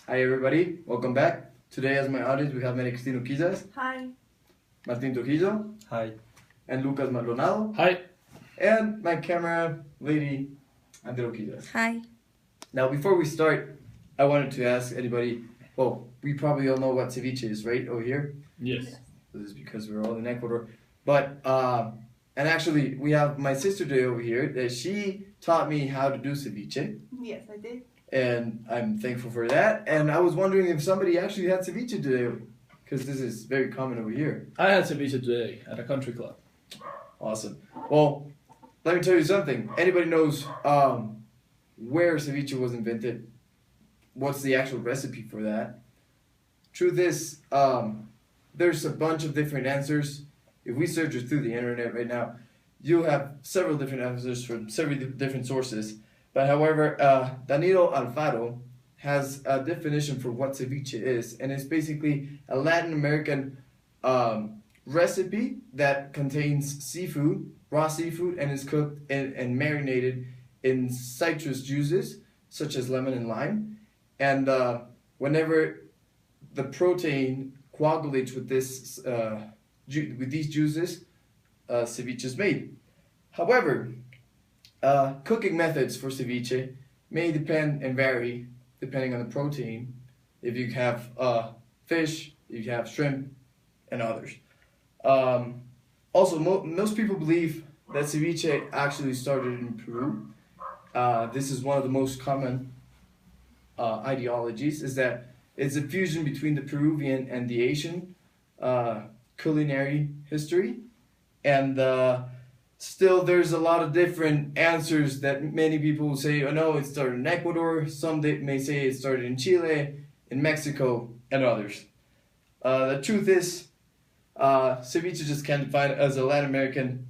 Hi everybody, welcome back. Today as my audience we have María Cristina Quizas, Hi. Martín Trujillo, Hi. and Lucas Maldonado, Hi. and my camera lady, Andrea Quizas. Hi. Now before we start, I wanted to ask anybody, well, we probably all know what ceviche is, right, over here? Yes. This is because we're all in Ecuador. But, and actually we have my sister today over here, that she taught me how to do ceviche. Yes, I did. And I'm thankful for that. And I was wondering if somebody actually had ceviche today, because this is very common over here. I had ceviche today at a country club. Awesome. Well, let me tell you something. Anybody knows where ceviche was invented? What's the actual recipe for that? Truth is, there's a bunch of different answers. If we search through the internet right now, you'll have several different answers from several different sources. But however, Danilo Alfaro has a definition for what ceviche is, and it's basically a Latin American recipe that contains seafood, raw seafood, and is cooked and marinated in citrus juices such as lemon and lime. And whenever the protein coagulates with this with these juices, ceviche is made. However, cooking methods for ceviche may depend and vary depending on the protein. If you have fish, if you have shrimp, and others. Also, most people believe that ceviche actually started in Peru. This is one of the most common ideologies, is that it's a fusion between the Peruvian and the Asian culinary history. And still, there's a lot of different answers that many people say, oh no, it started in Ecuador. Some may say it started in Chile, in Mexico, and others. The truth is, ceviche just can't define it as a Latin American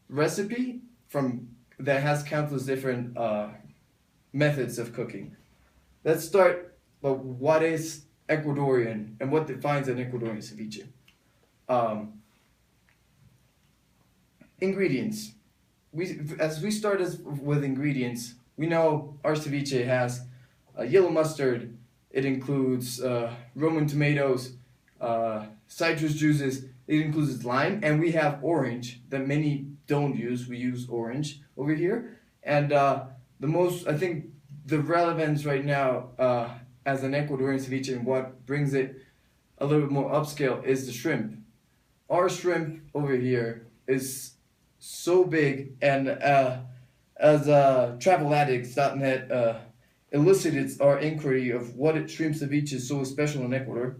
recipe that has countless different methods of cooking. Let's start with what is Ecuadorian and what defines an Ecuadorian ceviche. Ingredients. As we start with ingredients, we know our ceviche has yellow mustard. It includes Roman tomatoes, citrus juices. It includes lime, and we have orange that many don't use. We use orange over here, and I think the relevance right now as an Ecuadorian ceviche and what brings it a little bit more upscale is the shrimp. Our shrimp over here is so big, and as TravelAddicts.net elicited our inquiry of what shrimp ceviche is so special in Ecuador,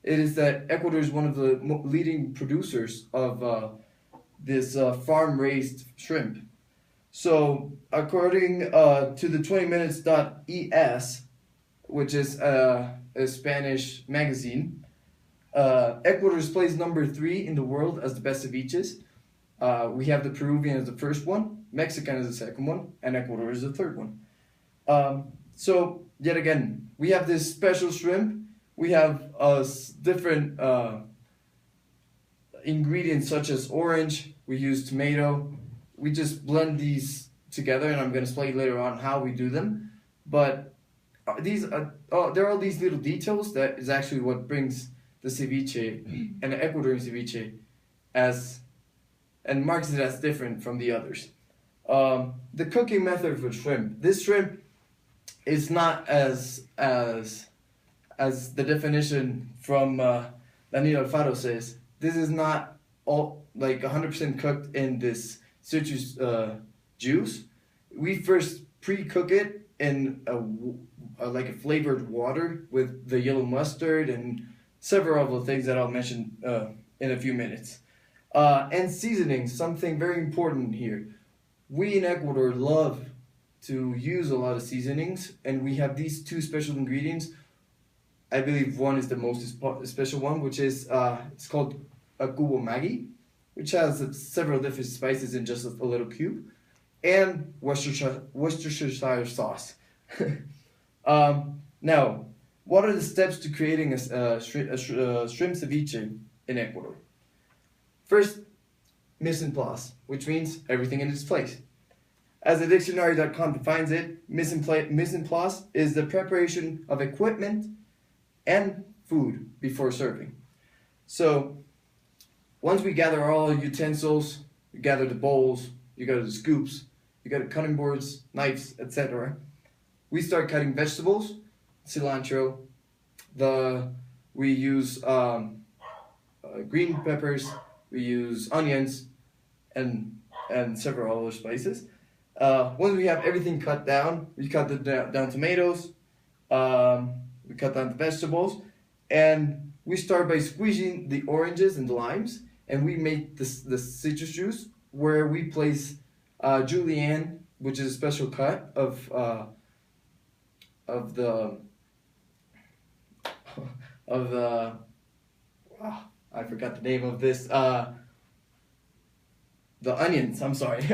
it is that Ecuador is one of the leading producers of this farm-raised shrimp. So, according to the 20minutes.es, which is a Spanish magazine, Ecuador is placed number 3 in the world as the best ceviches. We have the Peruvian as the first one, Mexican as the second one, and Ecuador is the third one. So, yet again, we have this special shrimp. We have different ingredients such as orange. We use tomato. We just blend these together, and I'm going to explain later on how we do them. But there are all these little details that is actually what brings the ceviche and the Ecuadorian ceviche and marks it as different from the others. The cooking method for shrimp. This shrimp is not as the definition from Danilo Alfaro says. This is not all like 100% cooked in this citrus juice. We first pre-cook it in like a flavored water with the yellow mustard and several other things that I'll mention in a few minutes. And seasoning, something very important here. We in Ecuador love to use a lot of seasonings, and we have these 2 special ingredients. I believe one is the most special one, which is it's called a cubo Maggi, which has several different spices in just a little cube, and Worcestershire sauce. Now, what are the steps to creating a shrimp ceviche in Ecuador? First, mise en place, which means everything in its place. As the dictionary.com defines it, mise en place is the preparation of equipment and food before serving. So once we gather all the utensils, you gather the bowls, you gather the scoops, you gather cutting boards, knives, etc. We start cutting vegetables, cilantro. We use green peppers. We use onions, and several other spices. Once we have everything cut down, we cut down tomatoes. We cut down the vegetables, and we start by squeezing the oranges and the limes, and we make the citrus juice where we place julienne, which is a special cut of the I forgot the name of this. The onions, I'm sorry,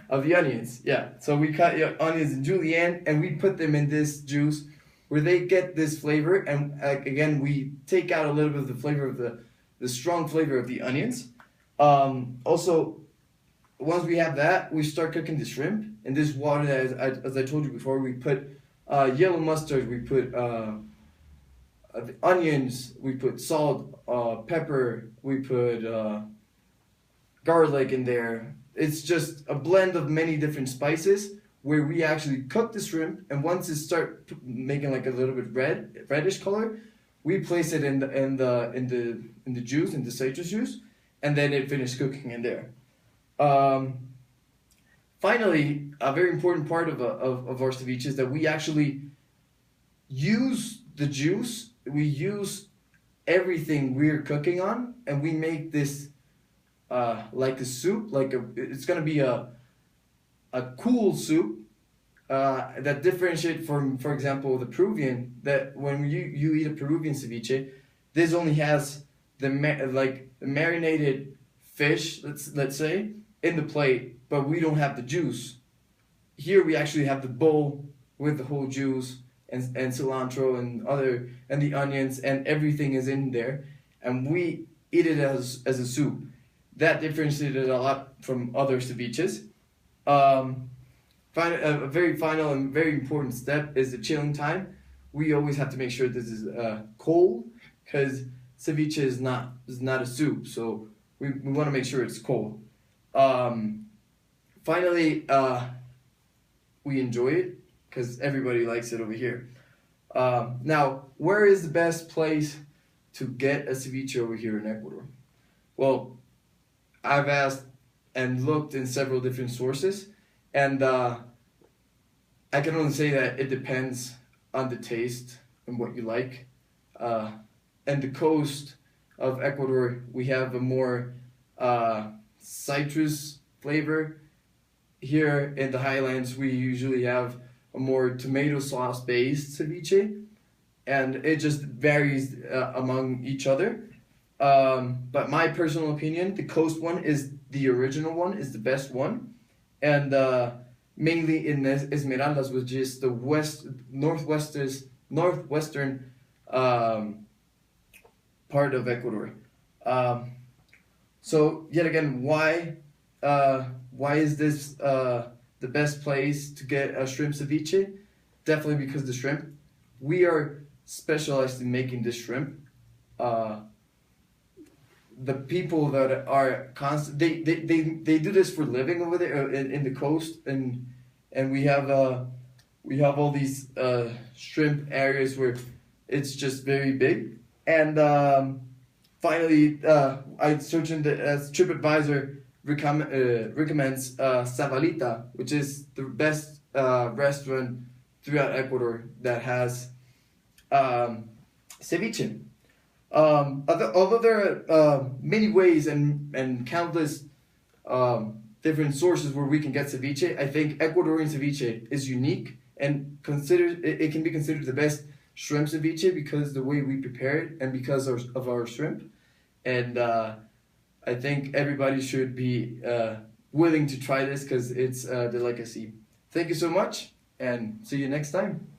of the onions, yeah. So we cut onions and julienne, and we put them in this juice where they get this flavor, and again, we take out a little bit of the flavor of the strong flavor of the onions. Also, once we have that, we start cooking the shrimp. In this water, as I told you before, we put yellow mustard, we put the onions, we put salt, pepper, we put garlic in there. It's just a blend of many different spices where we actually cook the shrimp, and once it starts making like a little bit reddish color, we place it in the juice, in the citrus juice, and then it finishes cooking in there. Finally, a very important part of our ceviche is that we actually use the juice. We use everything we're cooking on, and we make this like a soup. It's gonna be a cool soup that differentiate from, for example, the Peruvian. That when you eat a Peruvian ceviche, this only has the marinated fish, let's say, in the plate, but we don't have the juice. Here we actually have the bowl with the whole juice and cilantro and the onions, and everything is in there, and we eat it as a soup. That differentiated a lot from other ceviches. A very final and very important step is the chilling time. We always have to make sure this is cold, because ceviche is not a soup, so we want to make sure it's cold. Finally, we enjoy it because everybody likes it over here. Now, where is the best place to get a ceviche over here in Ecuador? Well, I've asked and looked in several different sources, and I can only say that it depends on the taste and what you like. And the coast of Ecuador, we have a more citrus flavor. Here in the highlands, we usually have a more tomato sauce based ceviche, and it just varies among each other. But my personal opinion, the coast one is the original one, is the best one, and mainly in Esmeraldas, which is the northwestern part of Ecuador. So yet again, why is this the best place to get a shrimp ceviche? Definitely because the shrimp. We are specialized in making this shrimp. The people that are they do this for living over there in the coast, and we have all these shrimp areas where it's just very big. And finally, I searched as TripAdvisor recommends Sabalita, which is the best restaurant throughout Ecuador that has ceviche. Although there are many ways and countless different sources where we can get ceviche, I think Ecuadorian ceviche is unique and it can be considered the best shrimp ceviche because the way we prepare it and because of our shrimp. And I think everybody should be willing to try this because it's a delicacy. Thank you so much, and see you next time.